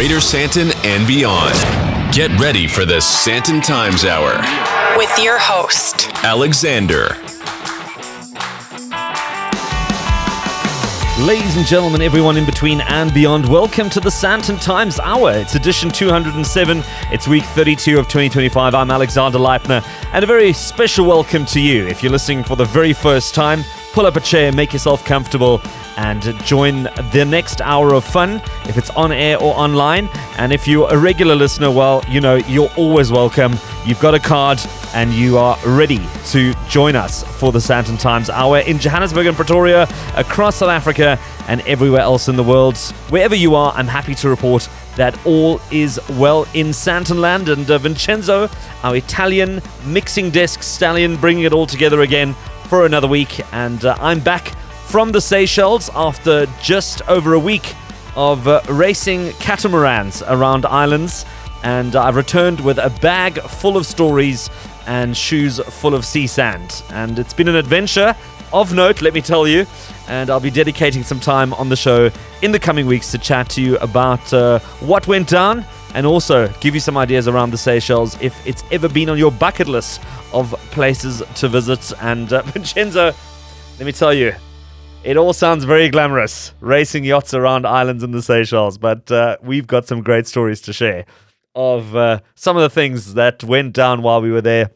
Greater Sandton and beyond. Get ready for the Sandton Times Hour with your host, Alexander. Ladies and gentlemen, everyone in between and beyond, welcome to the Sandton Times Hour. It's edition 207. It's week 32 of 2025. I'm Alexander Leitner, and a very special welcome to you. If you're listening for the very first time, pull up a chair, make yourself comfortable, and join the next hour of fun, if it's on air or online. And if you're a regular listener, well, you know, you're always welcome. You've got a card, and you are ready to join us for the Sandton Times Hour in Johannesburg and Pretoria, across South Africa, and everywhere else in the world. Wherever you are, I'm happy to report that all is well in Santonland, and Vincenzo, our Italian mixing desk stallion, bringing it all together again for another week. And I'm back from the Seychelles after just over a week of racing catamarans around islands, and I've returned with a bag full of stories and shoes full of sea sand. And it's been an adventure of note, let me tell you, and I'll be dedicating some time on the show in the coming weeks to chat to you about what went down, and also give you some ideas around the Seychelles if it's ever been on your bucket list of places to visit. And Vincenzo, let me tell you, it all sounds very glamorous, racing yachts around islands in the Seychelles, but we've got some great stories to share of some of the things that went down while we were there,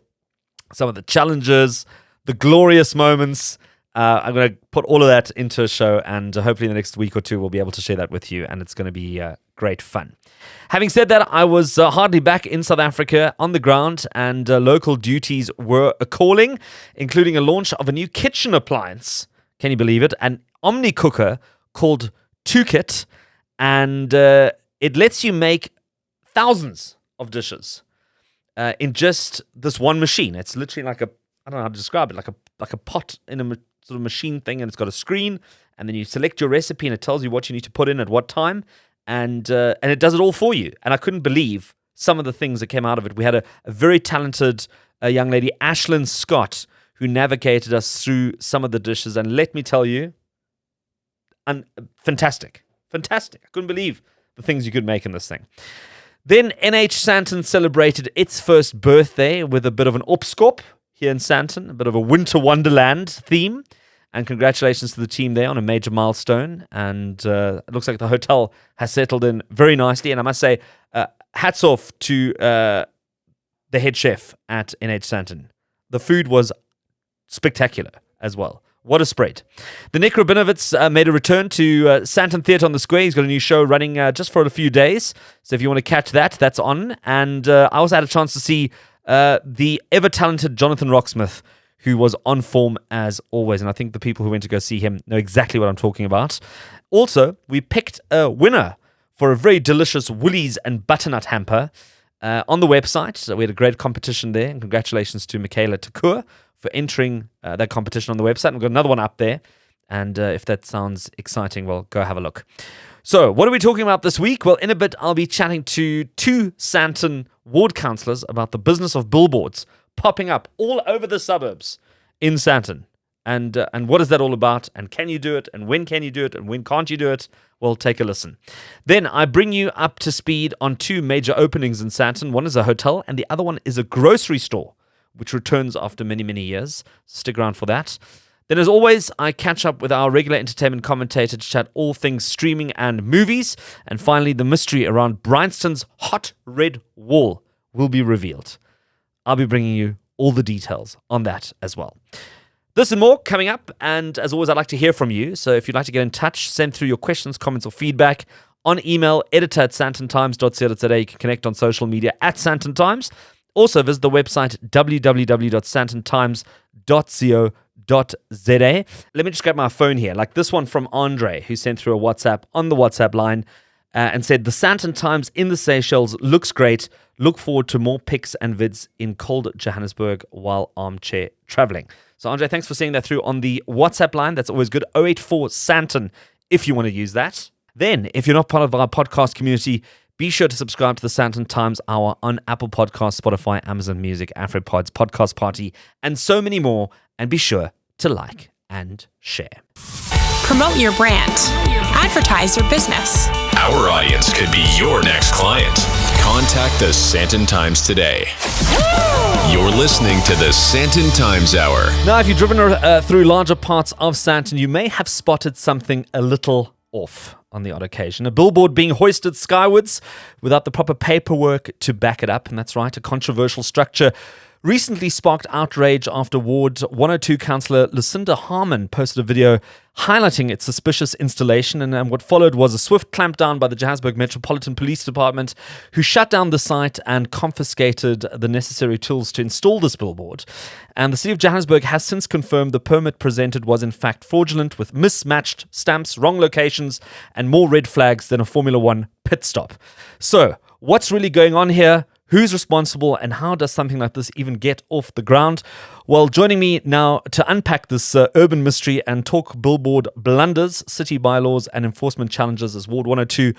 some of the challenges, the glorious moments. I'm going to put all of that into a show, and hopefully in the next week or two we'll be able to share that with you, and it's going to be great fun. Having said that, I was hardly back in South Africa on the ground, and local duties were a-calling, including a launch of a new kitchen appliance. Can you believe it? An Omni cooker called Tookit, and it lets you make thousands of dishes in just this one machine. It's literally like I don't know how to describe it, like a pot in a sort of machine thing, and it's got a screen, and then you select your recipe, and it tells you what you need to put in at what time, and it does it all for you. And I couldn't believe some of the things that came out of it. We had a very talented young lady, Ashlyn Scott, who navigated us through some of the dishes, and let me tell you, fantastic. I couldn't believe the things you could make in this thing. Then NH Sandton celebrated its first birthday with a bit of an opskop here in Sandton, a bit of a winter wonderland theme, and congratulations to the team there on a major milestone. And it looks like the hotel has settled in very nicely, and I must say, hats off to the head chef at NH Sandton. The food was spectacular as well. What a spread. The Nick Rabinovitz made a return to Sandton Theatre on the Square. He's got a new show running just for a few days. So if you want to catch that, that's on. And I also had a chance to see the ever-talented Jonathan Rocksmith, who was on form as always. And I think the people who went to go see him know exactly what I'm talking about. Also, we picked a winner for a very delicious Woolies and butternut hamper on the website. So we had a great competition there. And congratulations to Michaela Takur for entering that competition on the website. We've got another one up there. And if that sounds exciting, well, go have a look. So, what are we talking about this week? Well, in a bit, I'll be chatting to two Sandton ward councillors about the business of billboards popping up all over the suburbs in Sandton. And what is that all about? And can you do it? And when can you do it? And when can't you do it? Well, take a listen. Then I bring you up to speed on two major openings in Sandton. One is a hotel, and the other one is a grocery store, which returns after many, many years. Stick around for that. Then, as always, I catch up with our regular entertainment commentator to chat all things streaming and movies. And finally, the mystery around Bryanston's hot red wall will be revealed. I'll be bringing you all the details on that as well. This and more coming up. And as always, I'd like to hear from you. So if you'd like to get in touch, send through your questions, comments, or feedback on email, editor@sandtontimes.co.za. You can connect on social media @Sandton Times. Also, visit the website www.sandtontimes.co.za. Let me just grab my phone here, like this one from Andre, who sent through a WhatsApp on the WhatsApp line and said, the Sandton Times in the Seychelles looks great. Look forward to more pics and vids in cold Johannesburg while armchair traveling. So Andre, thanks for sending that through on the WhatsApp line. That's always good. 084 Sandton if you want to use that. Then, if you're not part of our podcast community, be sure to subscribe to the Sandton Times Hour on Apple Podcasts, Spotify, Amazon Music, AfroPods, Podcast Party, and so many more. And be sure to like and share. Promote your brand. Advertise your business. Our audience could be your next client. Contact the Sandton Times today. You're listening to the Sandton Times Hour. Now, if you've driven through larger parts of Sandton, you may have spotted something a little off on the odd occasion. A billboard being hoisted skywards without the proper paperwork to back it up. And that's right, a controversial structure recently sparked outrage after Ward 102 Councillor Lucinda Harman posted a video highlighting its suspicious installation, and what followed was a swift clampdown by the Johannesburg Metropolitan Police Department, who shut down the site and confiscated the necessary tools to install this billboard. And the City of Johannesburg has since confirmed the permit presented was in fact fraudulent, with mismatched stamps, wrong locations, and more red flags than a Formula One pit stop. So, what's really going on here? Who's responsible, and how does something like this even get off the ground? Well, joining me now to unpack this urban mystery and talk billboard blunders, city bylaws and enforcement challenges is Ward 102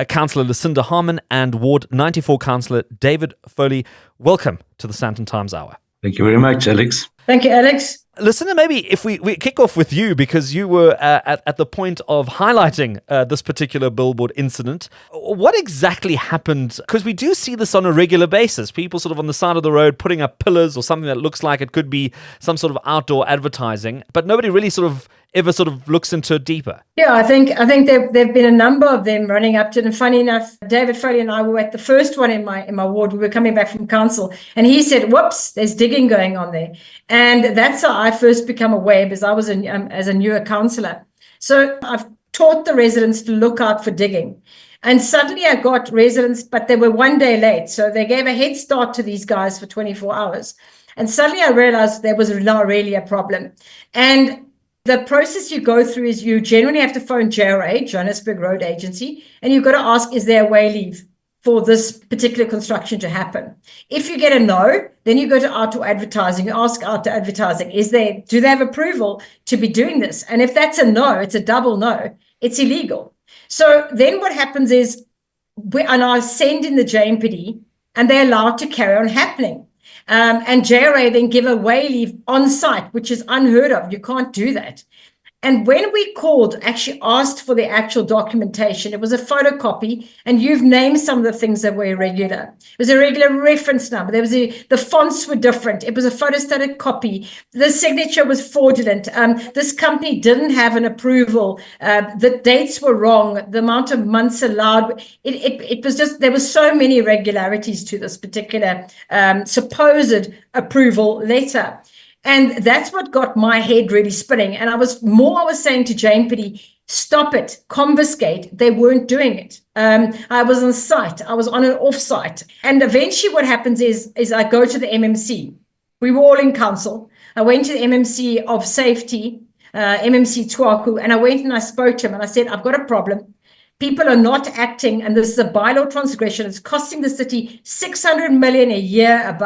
Councillor Lucinda Harman and Ward 94 Councillor David Foley. Welcome to the Sandton Times Hour. Thank you very much, Alex. Thank you, Alex. Lucinda, maybe if we kick off with you, because you were at the point of highlighting this particular billboard incident. What exactly happened? Because we do see this on a regular basis. People sort of on the side of the road putting up pillars or something that looks like it could be some sort of outdoor advertising, but nobody really ever looks into it deeper. Yeah, I think there've been a number of them running up to it. And funny enough, David Foley and I were at the first one in my ward. We were coming back from council, and he said, "Whoops, there's digging going on there." And that's how I first become aware, because I was as a newer councillor. So I've taught the residents to look out for digging. And suddenly I got residents, but they were one day late. So they gave a head start to these guys for 24 hours. And suddenly I realized there was not really a problem. And the process you go through is you generally have to phone JRA, Johannesburg Road Agency, and you've got to ask, is there a way leave for this particular construction to happen? If you get a no, then you go to outdoor advertising. You ask outdoor advertising, do they have approval to be doing this? And if that's a no, it's a double no, it's illegal. So then what happens is, and I send in the JMPD, and they're allowed to carry on happening. And JRA then give a way leave on site, which is unheard of. You can't do that. And when we called, actually asked for the actual documentation, it was a photocopy, and you've named some of the things that were irregular. It was a irregular reference number. The fonts were different. It was a photostatic copy. The signature was fraudulent. This company didn't have an approval. The dates were wrong. The amount of months allowed. It was just, there were so many irregularities to this particular supposed approval letter. And that's what got my head really spinning. And I was saying to JMPD, stop it, confiscate. They weren't doing it. I was on site. I was on an off-site. And eventually what happens is I go to the MMC. We were all in council. I went to the MMC of safety, MMC Twaku, and I went and I spoke to him and I said, I've got a problem. People are not acting, and this is a bylaw transgression. It's costing the city 600 million a year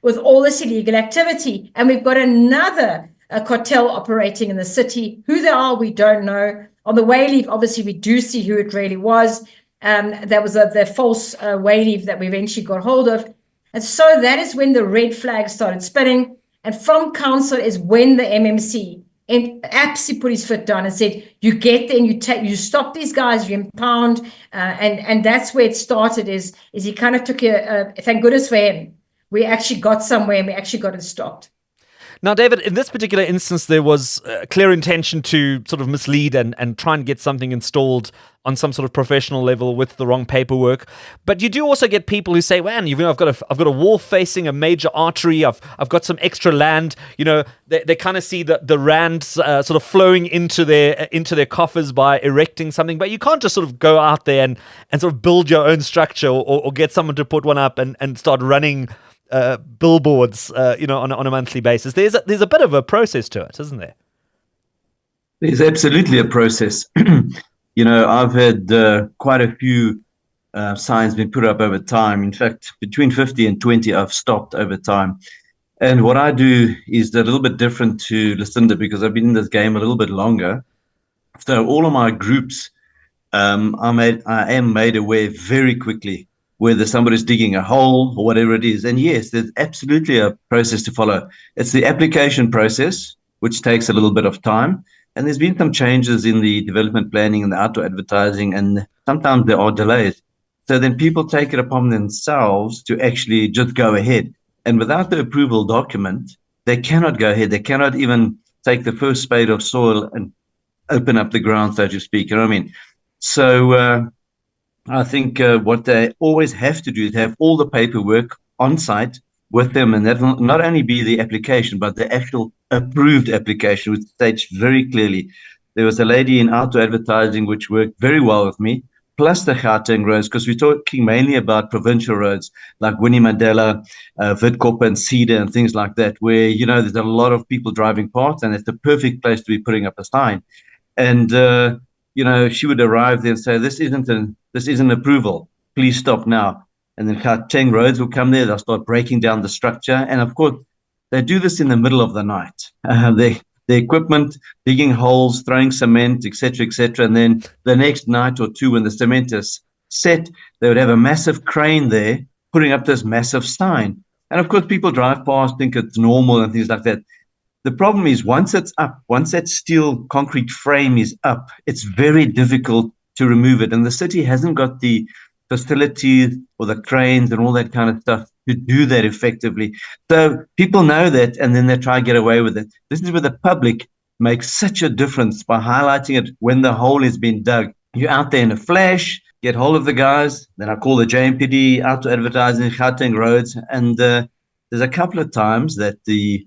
with all this illegal activity. And we've got another cartel operating in the city. Who they are, we don't know. On the way leave, obviously, we do see who it really was. That was the false way leave that we eventually got hold of. And so that is when the red flag started spinning. And from council is when the MMC absolutely put his foot down and said, you get there and you stop these guys, you impound. And that's where it started, is he kind of took thank goodness for him. We actually got somewhere and we actually got it stopped. Now, David, in this particular instance, there was clear intention to sort of mislead and try and get something installed on some sort of professional level with the wrong paperwork. But you do also get people who say, "Man, I've got a wall facing a major artery. I've got some extra land." They kind of see the rands sort of flowing into their coffers by erecting something. But you can't just sort of go out there and sort of build your own structure or get someone to put one up and start running billboards, on a monthly basis. There's a bit of a process to it, isn't there? There's absolutely a process. I've had quite a few signs been put up over time. In fact, between 50 and 20, I've stopped over time. And what I do is a little bit different to Lucinda, because I've been in this game a little bit longer. So all of my groups, I am made aware very quickly whether somebody's digging a hole or whatever it is. And yes, there's absolutely a process to follow. It's the application process, which takes a little bit of time. And there's been some changes in the development planning and the outdoor advertising, and sometimes there are delays. So then people take it upon themselves to actually just go ahead. And without the approval document, they cannot go ahead. They cannot even take the first spade of soil and open up the ground, so to speak. You know what I mean? So I think what they always have to do is have all the paperwork on site with them, and that will not only be the application, but the actual approved application, which states very clearly. There was a lady in outdoor advertising which worked very well with me, plus the Gauteng roads, because we're talking mainly about provincial roads like Winnie Mandela, Witkoppe and Cedar and things like that, where, there's a lot of people driving past, and it's the perfect place to be putting up a sign. And, she would arrive there and say, this isn't approval. Please stop now. And then Gauteng roads will come there. They'll start breaking down the structure. And of course, they do this in the middle of the night. The equipment, digging holes, throwing cement, etc., etc. And then the next night or two, when the cement is set, they would have a massive crane there putting up this massive sign. And of course, people drive past, think it's normal and things like that. The problem is once it's up, once that steel concrete frame is up, it's very difficult to remove it. And the city hasn't got the facilities or the cranes and all that kind of stuff to do that effectively. So people know that, and then they try to get away with it. This is where the public makes such a difference by highlighting it when the hole has been dug. You're out there in a flash, get hold of the guys, then I call the JMPD, outdoor advertising, Gauteng roads, and there's a couple of times that the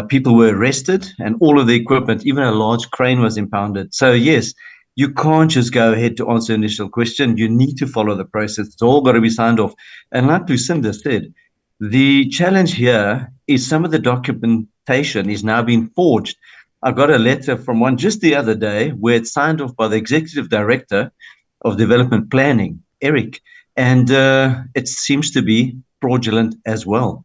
people were arrested and all of the equipment, even a large crane, was impounded. So yes, you can't just go ahead to answer the initial question. You need to follow the process. It's all got to be signed off. And like Lucinda said, the challenge here is some of the documentation is now being forged. I got a letter from one just the other day where it's signed off by the Executive Director of Development Planning, Eric, and it seems to be fraudulent as well.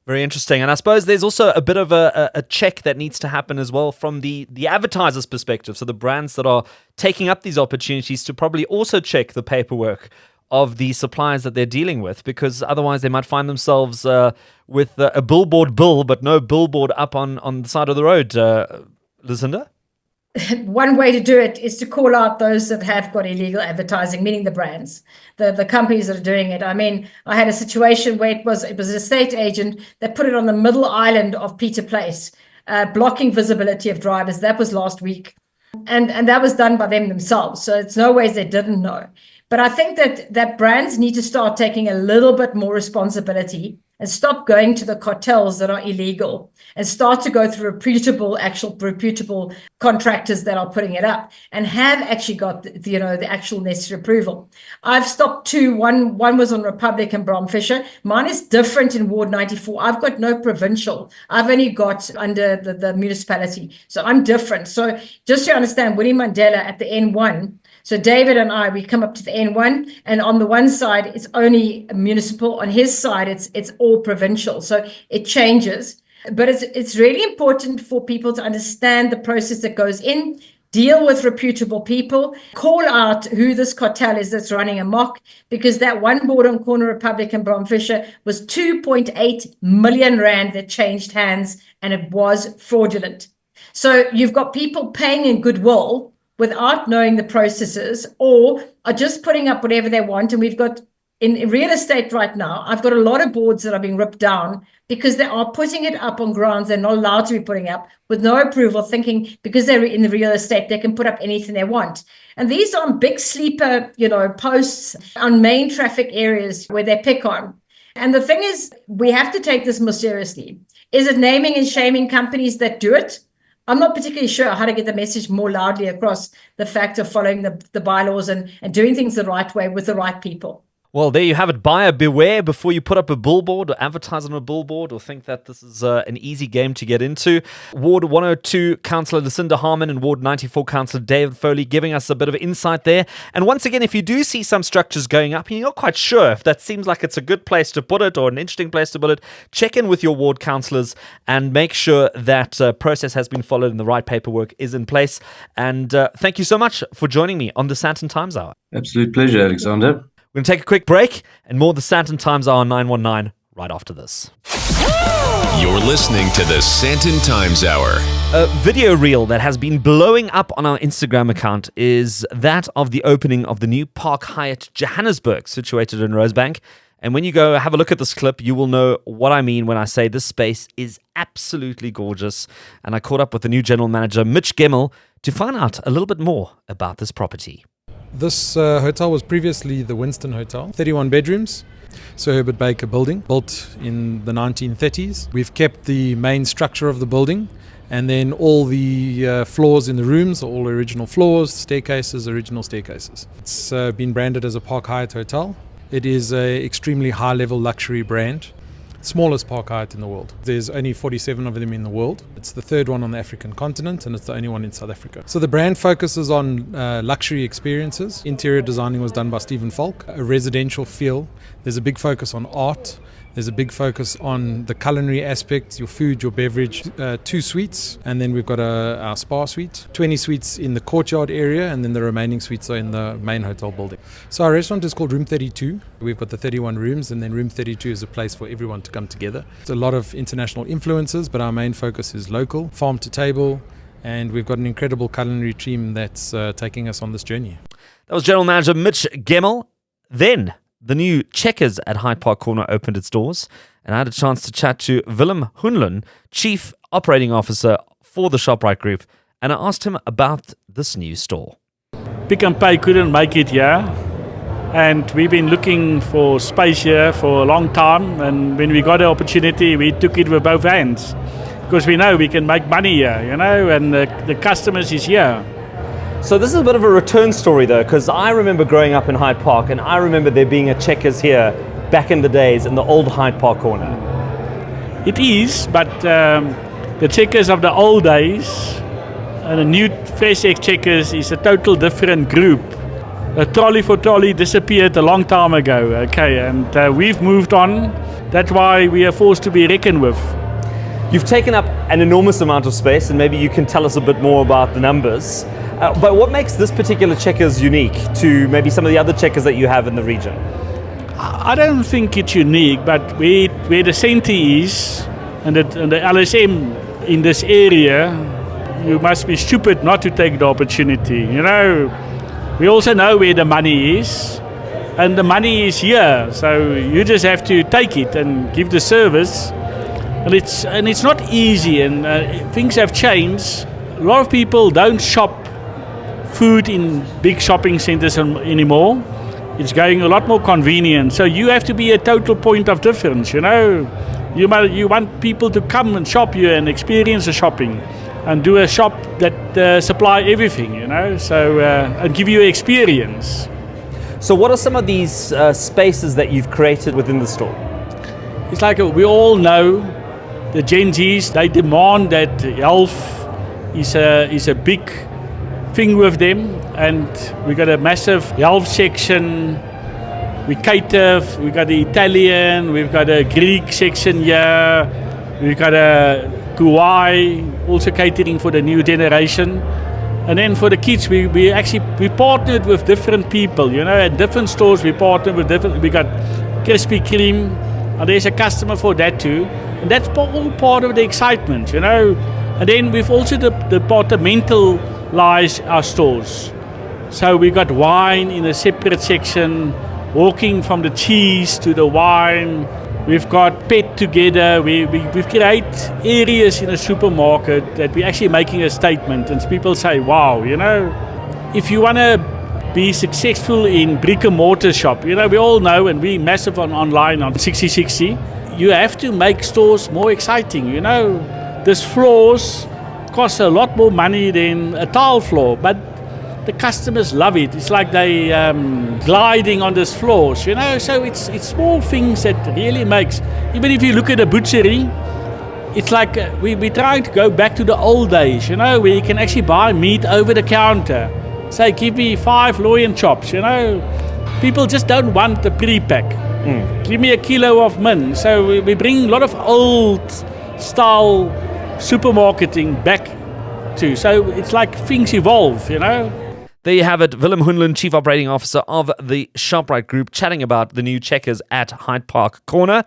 Very interesting. And I suppose there's also a bit of a check that needs to happen as well from the advertiser's perspective. So the brands that are taking up these opportunities to probably also check the paperwork of the suppliers that they're dealing with, because otherwise they might find themselves with a billboard bill, but no billboard up on the side of the road. Lucinda? One way to do it is to call out those that have got illegal advertising, meaning the brands, the companies that are doing it. I mean, I had a situation where it was an estate agent that put it on the middle island of Peter Place, blocking visibility of drivers. That was last week. And that was done by them themselves. So it's no ways they didn't know. But I think that brands need to start taking a little bit more responsibility and stop going to the cartels that are illegal and start to go through reputable contractors that are putting it up and have actually got the actual necessary approval. I've stopped two. One was on Republic and Bromfisher. Mine is different in Ward 94. I've got no provincial. I've only got under the municipality. So I'm different. So just to understand, Winnie Mandela at the N1, so David and I, we come up to the N1, and on the one side, it's only municipal. On his side, it's all provincial. So it changes. But it's really important for people to understand the process that goes in, deal with reputable people, call out who this cartel is that's running amok, because that one board on Corner Republic and Bromfisher was 2.8 million rand that changed hands, and it was fraudulent. So you've got people paying in goodwill without knowing the processes, or are just putting up whatever they want. And we've got, in real estate right now, I've got a lot of boards that are being ripped down because they are putting it up on grounds they're not allowed to be putting up with no approval, thinking because they're in the real estate, they can put up anything they want. And these are big sleeper, posts on main traffic areas where they pick on. And the thing is, we have to take this more seriously. Is it naming and shaming companies that do it? I'm not particularly sure how to get the message more loudly across the fact of following the bylaws and doing things the right way with the right people. Well, there you have it. Buyer beware before you put up a billboard or advertise on a billboard or think that this is an easy game to get into. Ward 102 Councillor Lucinda Harman and Ward 94 Councillor David Foley giving us a bit of insight there. And once again, if you do see some structures going up and you're not quite sure if that seems like it's a good place to put it or an interesting place to put it, check in with your ward councillors and make sure that process has been followed and the right paperwork is in place. And thank you so much for joining me on the Sandton Times Hour. Absolute pleasure, Alexander. We're going to take a quick break and more of the Sandton Times Hour 919 right after this. You're listening to the Sandton Times Hour. A video reel that has been blowing up on our Instagram account is that of the opening of the new Park Hyatt Johannesburg, situated in Rosebank. And when you go have a look at this clip, you will know what I mean when I say this space is absolutely gorgeous. And I caught up with the new general manager, Mitch Gemmell, to find out a little bit more about this property. This hotel was previously the Winston Hotel, 31 bedrooms. Sir Herbert Baker building, built in the 1930s. We've kept the main structure of the building, and then all the floors in the rooms are all original floors, staircases, original staircases. It's been branded as a Park Hyatt Hotel. It is an extremely high-level luxury brand. Smallest Park Hyatt in the world. There's only 47 of them in the world. It's the third one on the African continent, and it's the only one in South Africa. So the brand focuses on luxury experiences. Interior designing was done by Stephen Falk. A residential feel. There's a big focus on art. There's a big focus on the culinary aspects, your food, your beverage. 2 suites, and then we've got our spa suite. 20 suites in the courtyard area, and then the remaining suites are in the main hotel building. So our restaurant is called Room 32. We've got the 31 rooms, and then Room 32 is a place for everyone to come together. It's a lot of international influences, but our main focus is local, farm to table, and we've got an incredible culinary team that's taking us on this journey. That was General Manager Mitch Gemmell. Then the new Checkers at Hyde Park Corner opened its doors, and I had a chance to chat to Willem Hunlun, Chief Operating Officer for the Shoprite Group, and I asked him about this new store. Pick n Pay couldn't make it here, and we've been looking for space here for a long time, and when we got the opportunity, we took it with both hands, because we know we can make money here, and the customers is here. So this is a bit of a return story though, because I remember growing up in Hyde Park, and I remember there being a Checkers here back in the days in the old Hyde Park Corner. It is, but the Checkers of the old days and the new FreshX Checkers is a total different group. A trolley for trolley disappeared a long time ago, and we've moved on. That's why we are forced to be reckoned with. You've taken up an enormous amount of space, and maybe you can tell us a bit more about the numbers. But what makes this particular Checkers unique to maybe some of the other Checkers that you have in the region? I don't think it's unique, but where the centre is and the LSM in this area, you must be stupid not to take the opportunity. We also know where the money is, and the money is here, so you just have to take it and give the service. And it's not easy, and things have changed. A lot of people don't shop food in big shopping centres anymore. It's going a lot more convenient. So you have to be a total point of difference. You want people to come and shop here and experience the shopping, and do a shop that supply everything. So and give you experience. So what are some of these spaces that you've created within the store? It's like we all know the Gen Zs. They demand that health is a big thing with them, and we got a massive health section. We cater, we got the Italian, we've got a Greek section here, we've got a Kuwai, also catering for the new generation. And then for the kids, we partnered with different people, at different stores we partnered with different, we got Krispy Kreme, and there's a customer for that too. And that's all part of the excitement, And then we've also departmentalized our stores. So we got wine in a separate section, walking from the cheese to the wine. We've got pet together. We've created areas in a supermarket that we're actually making a statement, and people say, wow, if you want to be successful in brick and mortar shop, we all know, and we're massive online on 6060, you have to make stores more exciting. These floors cost a lot more money than a tile floor, but the customers love it. It's like they gliding on these floors, So it's small things that really makes. Even if you look at a butchery, it's like we're trying to go back to the old days, where you can actually buy meat over the counter. Say, give me 5 loin chops, People just don't want the pre-pack. Give me a kilo of min. So we bring a lot of old style supermarketing back to. So it's like things evolve, There you have it, Willem Hunlun, Chief Operating Officer of the Shoprite Group, chatting about the new Checkers at Hyde Park Corner.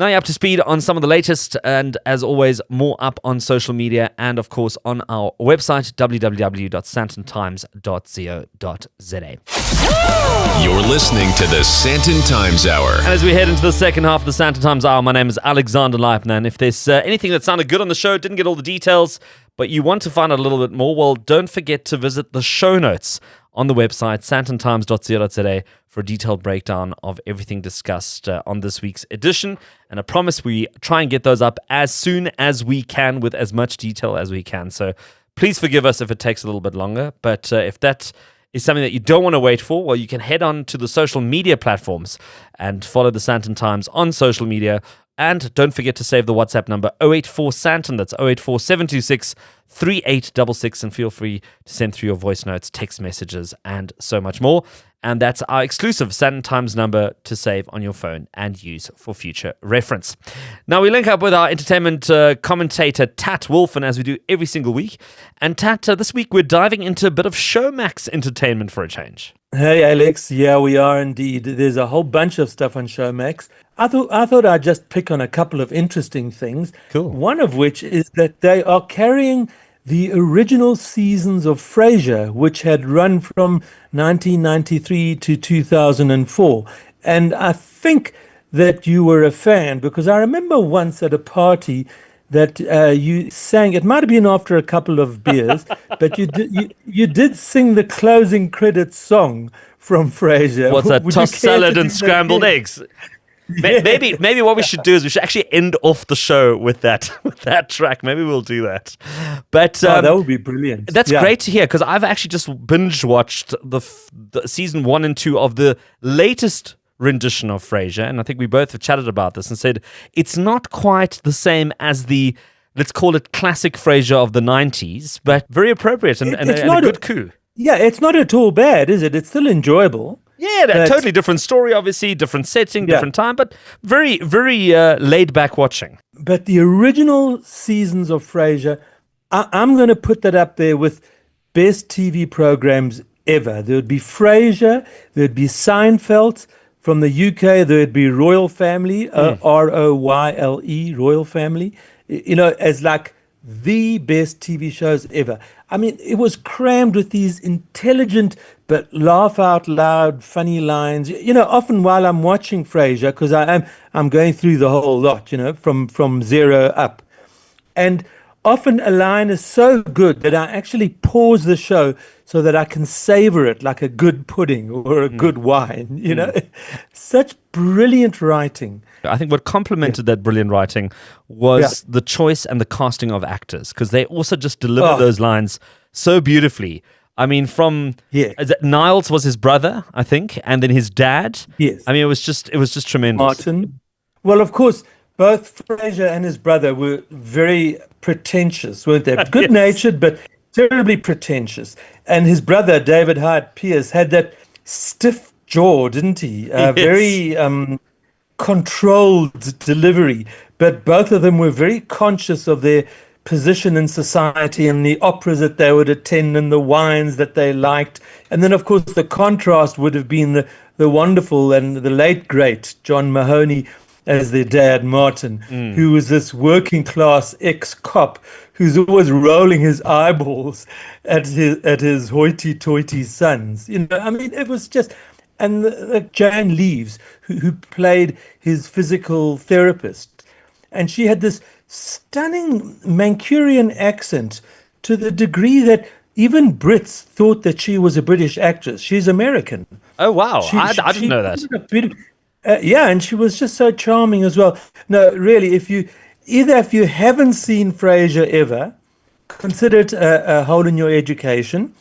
Now you're up to speed on some of the latest, and as always, more up on social media and, of course, on our website, www.sandtontimes.co.za. You're listening to the Sandton Times Hour. And as we head into the second half of the Sandton Times Hour, my name is Alexander Leipner, and if there's anything that sounded good on the show, didn't get all the details, but you want to find out a little bit more, well, don't forget to visit the show notes on the website, sandtontimes.co.za, for a detailed breakdown of everything discussed on this week's edition. And I promise we try and get those up as soon as we can with as much detail as we can. So please forgive us if it takes a little bit longer. But if that is something that you don't want to wait for, well, you can head on to the social media platforms and follow the Sandton Times on social media. And don't forget to save the WhatsApp number 084 Sandton. That's 084 726 3866. And feel free to send through your voice notes, text messages, and so much more. And that's our exclusive Sandton Times number to save on your phone and use for future reference. Now we link up with our entertainment commentator, Tat Wolfen, as we do every single week. And Tat, this week we're diving into a bit of Showmax entertainment for a change. Hey, Alex. Yeah, we are indeed. There's a whole bunch of stuff on Showmax. I thought I'd just pick on a couple of interesting things. Cool. One of which is that they are carrying the original seasons of Frasier, which had run from 1993 to 2004. And I think that you were a fan, because I remember once at a party that you sang, it might have been after a couple of beers, but you did sing the closing credits song from Frasier. What's that? Would you Tossed care to salad do and that scrambled again? eggs. Maybe what we should do is we should actually end off the show with that track. Maybe we'll do that. But that would be brilliant. That's great to hear, because I've actually just binge watched the season 1 and 2 of the latest rendition of Frasier, and I think we both have chatted about this and said it's not quite the same as the, let's call it, classic Frasier of the 90s, but very appropriate and a good coup. Yeah, it's not at all bad, is it? It's still enjoyable. Yeah, a totally different story, obviously, different setting, different time, but very, very laid-back watching. But the original seasons of Frasier, I'm going to put that up there with best TV programs ever. There would be Frasier, there would be Seinfeld. From the UK, there would be Royal Family, Royle, Royal Family, as like the best TV shows ever. I mean, it was crammed with these intelligent but laugh out loud, funny lines. Often while I'm watching Frasier, because I'm going through the whole lot, from zero up. And often a line is so good that I actually pause the show so that I can savor it like a good pudding or a good wine, Such brilliant writing. I think what complemented that brilliant writing was the choice and the casting of actors, because they also just deliver those lines so beautifully. I mean, Niles was his brother, I think, and then his dad. Yes. I mean, it was just tremendous. Martin. Well, of course, both Frasier and his brother were very pretentious, weren't they? Good-natured, but terribly pretentious. And his brother, David Hyde Pierce, had that stiff jaw, didn't he? Very controlled delivery. But both of them were very conscious of their position in society and the operas that they would attend and the wines that they liked. And then, of course, the contrast would have been the wonderful and the late, great John Mahoney as their dad, Martin, who was this working class ex-cop who's always rolling his eyeballs at his hoity-toity sons. I mean, it was just... And Jane Leaves, who played his physical therapist. And she had this stunning Mancunian accent to the degree that even Brits thought that she was a British actress. She's American. Oh, wow. I didn't know that. And she was just so charming as well. No, really, if you haven't seen Frasier ever, consider it a hole in your education.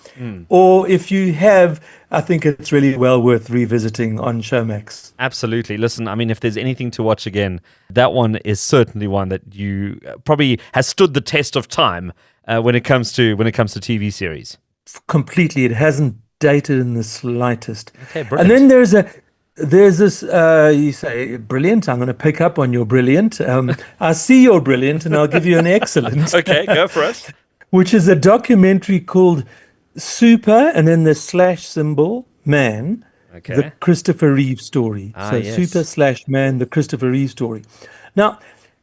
Or if you have, I think it's really well worth revisiting on Showmax. Absolutely. Listen, I mean, if there's anything to watch again, that one is certainly one that you probably has stood the test of time when it comes to TV series. Completely. It hasn't dated in the slightest. Okay, brilliant. And then there's this, you say, brilliant. I'm going to pick up on your brilliant. I see you're brilliant, and I'll give you an excellent. Okay, go for it. Which is a documentary called Super, and then the / symbol, Man, Okay. The Christopher Reeve Story. So yes. Super/Man, the Christopher Reeve Story. Now,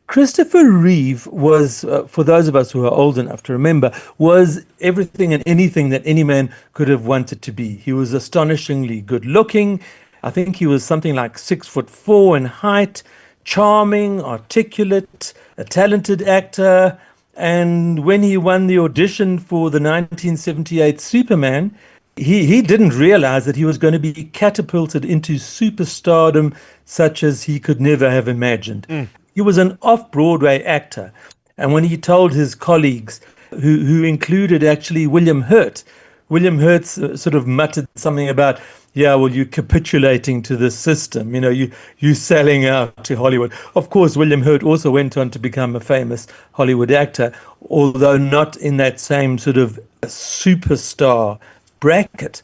Christopher Reeve was, for those of us who are old enough to remember, was everything and anything that any man could have wanted to be. He was astonishingly good looking. I think he was something like 6'4" in height, charming, articulate, a talented actor. And when he won the audition for the 1978 Superman, he didn't realize that he was going to be catapulted into superstardom such as he could never have imagined. He was an off-Broadway actor. And when he told his colleagues, who included actually William Hurt sort of muttered something about, yeah, well, you're capitulating to the system. You know, you selling out to Hollywood. Of course, William Hurt also went on to become a famous Hollywood actor, although not in that same sort of superstar bracket.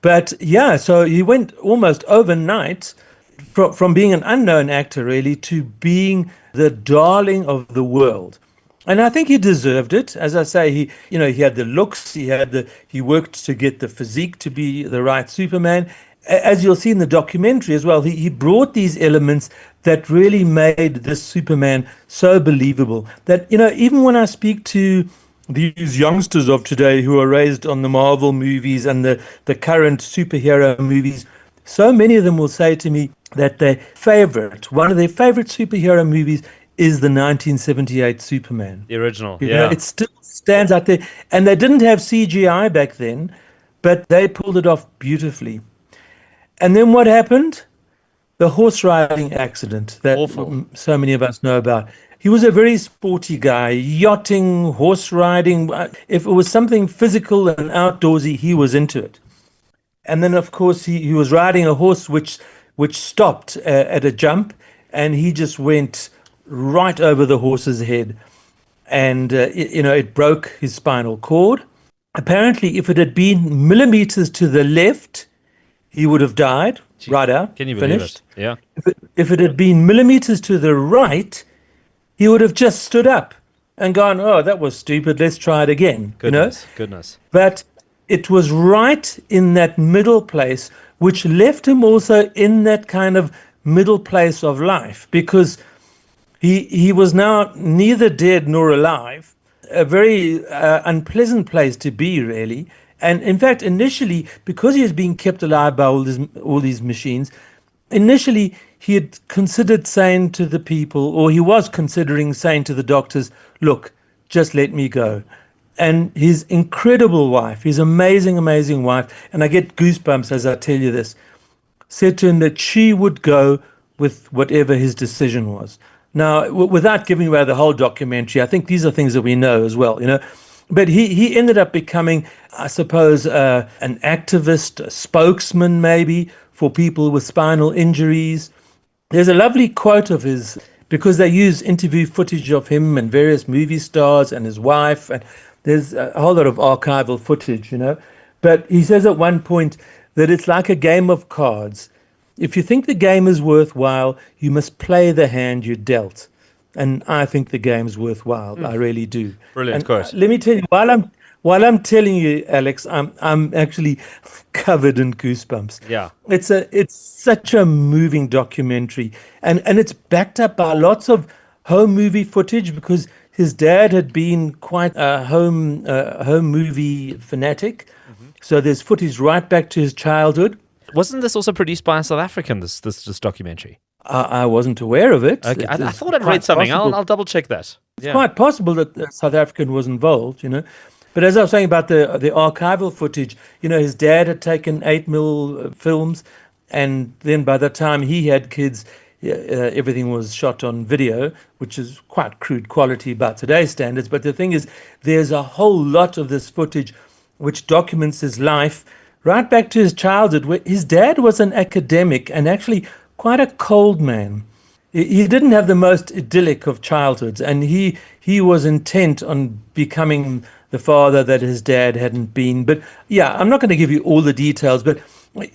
But yeah, so he went almost overnight from being an unknown actor, really, to being the darling of the world. And I think he deserved it. As I say, he had the looks, he worked to get the physique to be the right Superman. As you'll see in the documentary as well, he brought these elements that really made this Superman so believable that, even when I speak to these youngsters of today who are raised on the Marvel movies and the current superhero movies, so many of them will say to me that one of their favorite superhero movies is the 1978 Superman. The original, It still stands out there. And they didn't have CGI back then, but they pulled it off beautifully. And then what happened? The horse riding accident that so many of us know about. He was a very sporty guy, yachting, horse riding. If it was something physical and outdoorsy, he was into it. And then, of course, he was riding a horse which stopped at a jump, and he just went right over the horse's head. And, it broke his spinal cord. Apparently, if it had been millimeters to the left, he would have died right out. Can you believe it? Yeah. If it had been millimeters to the right, he would have just stood up and gone, oh, that was stupid, let's try it again. Goodness. But it was right in that middle place, which left him also in that kind of middle place of life, because he was now neither dead nor alive, a very unpleasant place to be, really. And in fact, initially, because he was being kept alive by all these machines, initially he had considered saying to the people, or he was considering saying to the doctors, look, just let me go. And his incredible wife, his amazing, amazing wife, and I get goosebumps as I tell you this, said to him that she would go with whatever his decision was. Now, without giving away the whole documentary, I think these are things that we know as well, But he ended up becoming, I suppose, an activist, a spokesman maybe for people with spinal injuries. There's a lovely quote of his, because they use interview footage of him and various movie stars and his wife, and there's a whole lot of archival footage, But he says at one point that it's like a game of cards. If you think the game is worthwhile, you must play the hand you're dealt. And I think the game's worthwhile. I really do. Brilliant quote. Let me tell you, while I'm telling you, Alex, I'm actually covered in goosebumps. Yeah. It's such a moving documentary, and it's backed up by lots of home movie footage, because his dad had been quite a home movie fanatic. Mm-hmm. So there's footage right back to his childhood. Wasn't this also produced by a South African, this documentary? I wasn't aware of it. Okay. I thought I'd read something. I'll double check that. It's quite possible that the South African was involved, But as I was saying about the archival footage, his dad had taken 8mm films, and then by the time he had kids, everything was shot on video, which is quite crude quality by today's standards. But the thing is, there's a whole lot of this footage which documents his life right back to his childhood, where his dad was an academic and actually quite a cold man. He didn't have the most idyllic of childhoods, and he was intent on becoming the father that his dad hadn't been. But yeah, I'm not going to give you all the details, but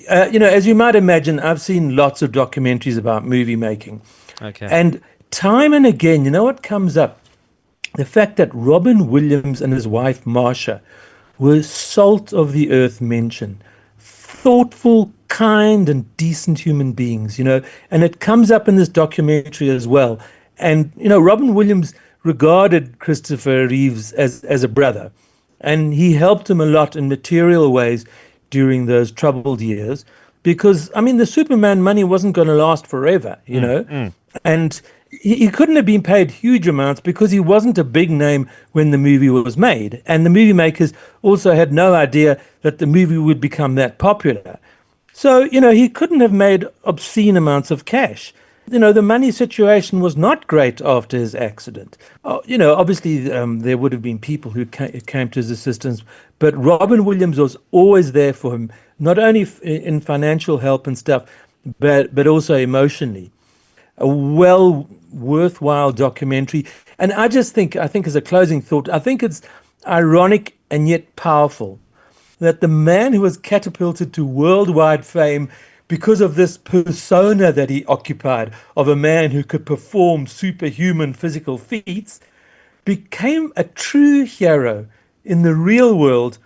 as you might imagine, I've seen lots of documentaries about movie making. Okay. And time and again, what comes up? The fact that Robin Williams and his wife Marsha were salt of the earth mention, thoughtful, kind and decent human beings, and it comes up in this documentary as well. And, Robin Williams regarded Christopher Reeves as a brother, and he helped him a lot in material ways during those troubled years because, the Superman money wasn't going to last forever, and he couldn't have been paid huge amounts because he wasn't a big name when the movie was made. And the movie makers also had no idea that the movie would become that popular. So, he couldn't have made obscene amounts of cash. The money situation was not great after his accident. Obviously, there would have been people who came to his assistance, but Robin Williams was always there for him, not only in financial help and stuff, but also emotionally. A worthwhile documentary. And I think as a closing thought, I think it's ironic and yet powerful that the man who was catapulted to worldwide fame because of this persona that he occupied of a man who could perform superhuman physical feats became a true hero in the real world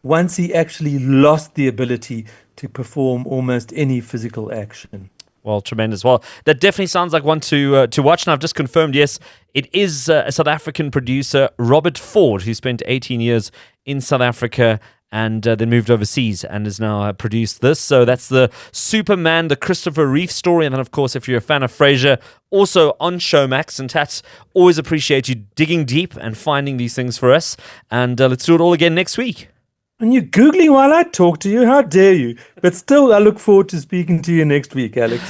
once he actually lost the ability to perform almost any physical action. Well, tremendous. Well, that definitely sounds like one to watch. And I've just confirmed, yes, it is a South African producer, Robert Ford, who spent 18 years in South Africa and then moved overseas and has now produced this. So that's the Superman, the Christopher Reeve story. And then, of course, if you're a fan of Frasier, also on Showmax. And Tat, always appreciate you digging deep and finding these things for us. And let's do it all again next week. And you're Googling while I talk to you? How dare you? But still, I look forward to speaking to you next week, Alex.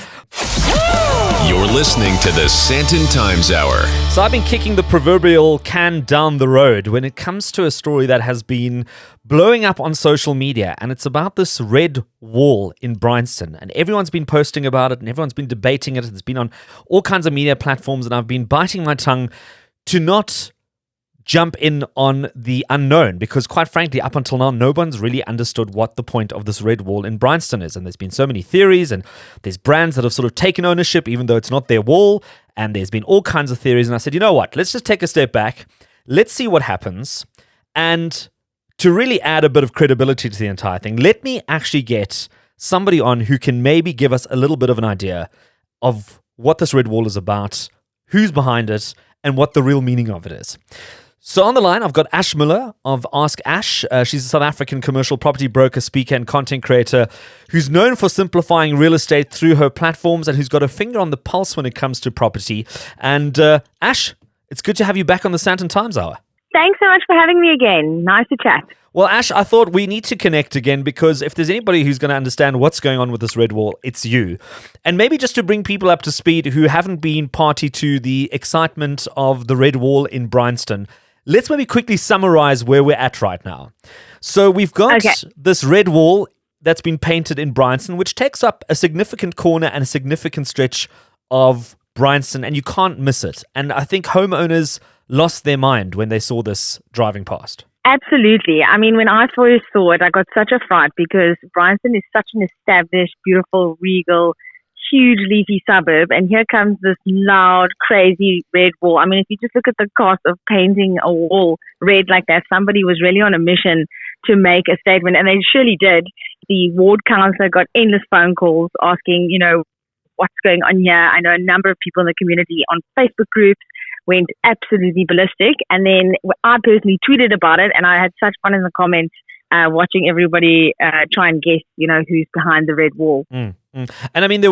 You're listening to the Sandton Times Hour. So I've been kicking the proverbial can down the road when it comes to a story that has been blowing up on social media, and it's about this red wall in Bryanston. And everyone's been posting about it, and everyone's been debating it. It's been on all kinds of media platforms, and I've been biting my tongue to not jump in on the unknown because, quite frankly, up until now, no one's really understood what the point of this red wall in Bryanston is. And there's been so many theories, and there's brands that have sort of taken ownership even though it's not their wall, and there's been all kinds of theories. And I said, you know what, let's just take a step back, let's see what happens, and to really add a bit of credibility to the entire thing, let me actually get somebody on who can maybe give us a little bit of an idea of what this red wall is about, who's behind it, and what the real meaning of it is. So on the line, I've got Ash Müller of Ask Ash. She's a South African commercial property broker, speaker, and content creator who's known for simplifying real estate through her platforms and who's got her finger on the pulse when it comes to property. And Ash, it's good to have you back on the Sandton Times Hour. Thanks so much for having me again. Nice to chat. Well, Ash, I thought we need to connect again because if there's anybody who's going to understand what's going on with this red wall, it's you. And maybe just to bring people up to speed who haven't been party to the excitement of the red wall in Bryanston, let's maybe quickly summarize where we're at right now. So we've got this red wall that's been painted in Bryanston, which takes up a significant corner and a significant stretch of Bryanston, and you can't miss it. And I think homeowners lost their mind when they saw this driving past. Absolutely. I mean, when I first saw it, I got such a fright because Bryanston is such an established, beautiful, regal, huge leafy suburb, and here comes this loud, crazy red wall. I mean, if you just look at the cost of painting a wall red like that, somebody was really on a mission to make a statement, and they surely did. The ward councillor got endless phone calls asking, what's going on here. I know a number of people in the community on Facebook groups went absolutely ballistic, and then I personally tweeted about it, and I had such fun in the comments watching everybody try and guess, who's behind the red wall. And I mean, there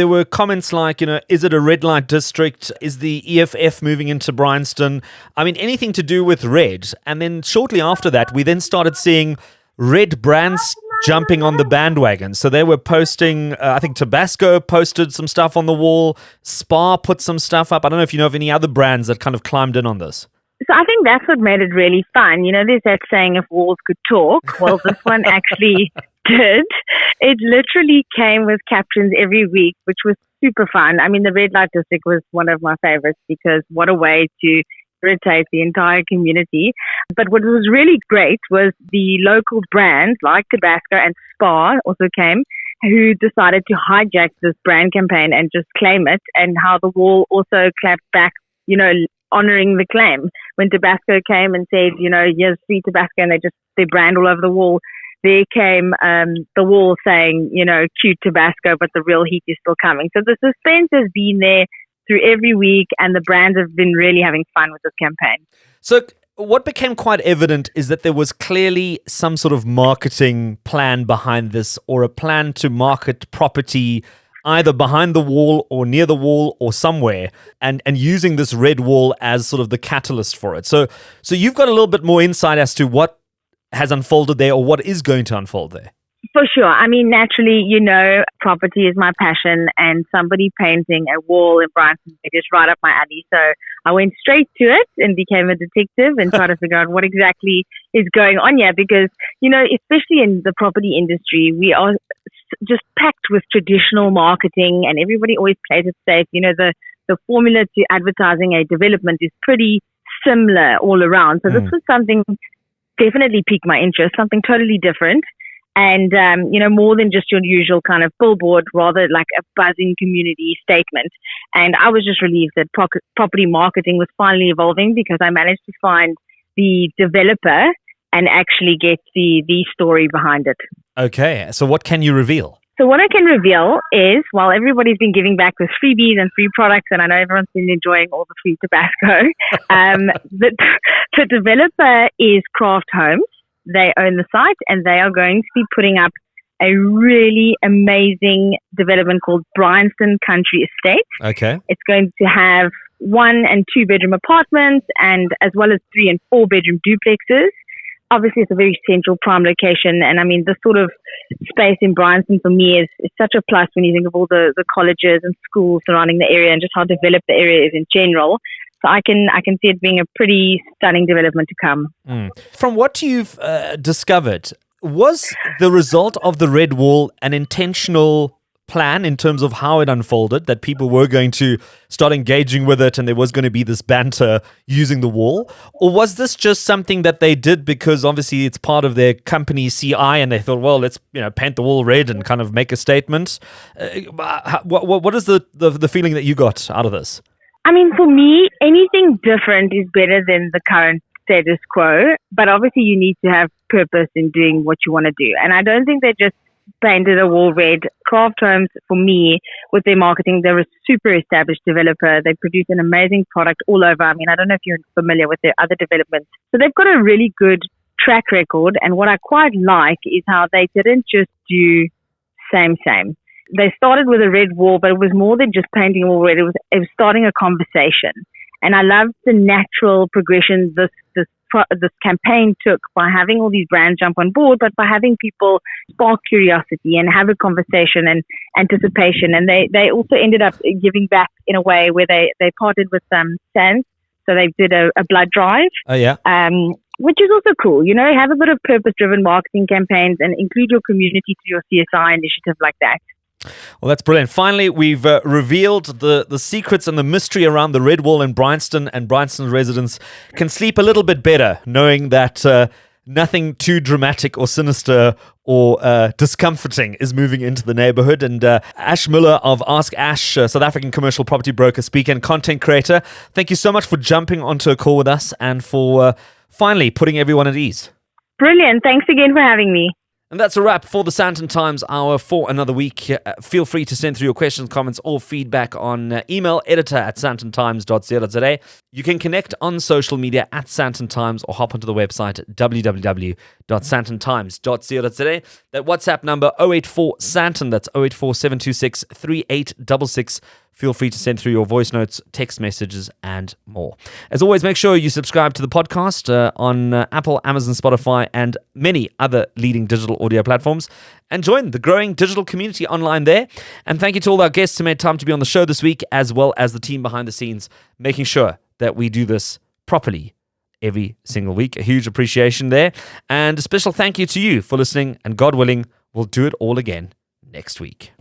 were comments like, is it a red light district? Is the EFF moving into Bryanston? I mean, anything to do with red. And then shortly after that, we then started seeing red brands jumping on the bandwagon. So they were posting, I think Tabasco posted some stuff on the wall. Spa put some stuff up. I don't know if you know of any other brands that kind of climbed in on this. So I think that's what made it really fun. There's that saying, if walls could talk. Well, this one actually did. It literally came with captions every week, which was super fun. I mean, the red light district was one of my favorites because what a way to irritate the entire community. But what was really great was the local brands like Tabasco and Spa also came, who decided to hijack this brand campaign and just claim it, and how the wall also clapped back, honoring the claim. When Tabasco came and said, here's free Tabasco, and they brand all over the wall, there came the wall saying, cute Tabasco, but the real heat is still coming. So the suspense has been there through every week, and the brands have been really having fun with this campaign. So what became quite evident is that there was clearly some sort of marketing plan behind this, or a plan to market property either behind the wall or near the wall or somewhere, and using this red wall as sort of the catalyst for it. So you've got a little bit more insight as to what has unfolded there, or what is going to unfold there. For sure. I mean, naturally, property is my passion, and somebody painting a wall in Bryanston is right up my alley. So I went straight to it and became a detective and tried to figure out what exactly is going on here. Because, especially in the property industry, we are just packed with traditional marketing, and everybody always plays it safe. The formula to advertising a development is pretty similar all around. So this was something definitely piqued my interest, something totally different. And, more than just your usual kind of billboard, rather like a buzzing community statement. And I was just relieved that property marketing was finally evolving, because I managed to find the developer and actually get the story behind it. Okay, so what can you reveal? So what I can reveal is, while everybody's been giving back with freebies and free products, and I know everyone's been enjoying all the free Tabasco, the developer is Craft Homes. They own the site, and they are going to be putting up a really amazing development called Bryanston Country Estate. Okay. It's going to have 1 and 2 bedroom apartments, and as well as 3 and 4 bedroom duplexes. Obviously, it's a very central prime location. And I mean, this sort of space in Bryanston for me is such a plus when you think of all the colleges and schools surrounding the area, and just how developed the area is in general. So I can see it being a pretty stunning development to come. From what you've discovered, was the result of the red wall an intentional plan in terms of how it unfolded, that people were going to start engaging with it and there was going to be this banter using the wall? Or was this just something that they did because obviously it's part of their company CI and they thought, well, let's paint the wall red and kind of make a statement? What is the feeling that you got out of this? I mean, for me, anything different is better than the current status quo, but obviously you need to have purpose in doing what you want to do. And I don't think they just painted a wall red. Craft Homes, for me, with their marketing, they're a super established developer. They produce an amazing product all over. I mean, I don't know if you're familiar with their other developments. So they've got a really good track record. And what I quite like is how they didn't just do same. They started with a red wall, but it was more than just painting a wall red. It was starting a conversation. And I loved the natural progression this campaign took by having all these brands jump on board, but by having people spark curiosity and have a conversation and anticipation. And they also ended up giving back in a way where they partnered with Sands. So they did a blood drive. Oh, yeah. Which is also cool. Have a bit of purpose-driven marketing campaigns and include your community to your CSI initiative like that. Well, that's brilliant. Finally, we've revealed the secrets and the mystery around the red wall in Bryanston, and Bryanston residents can sleep a little bit better knowing that nothing too dramatic or sinister or discomforting is moving into the neighborhood. And Ash Müller of Ask Ash, South African commercial property broker, speaker and content creator, thank you so much for jumping onto a call with us and for finally putting everyone at ease. Brilliant. Thanks again for having me. And that's a wrap for the Sandton Times Hour for another week. Feel free to send through your questions, comments, or feedback on email editor@sandtontimes.co.za. You can connect on social media at Sandton Times or hop onto the website at www.sandtontimes.co.za. That WhatsApp number 084-SANTON, that's 084-726-3866. Feel free to send through your voice notes, text messages, and more. As always, make sure you subscribe to the podcast on Apple, Amazon, Spotify, and many other leading digital audio platforms. And join the growing digital community online there. And thank you to all our guests who made time to be on the show this week, as well as the team behind the scenes, making sure that we do this properly every single week. A huge appreciation there. And a special thank you to you for listening. And God willing, we'll do it all again next week.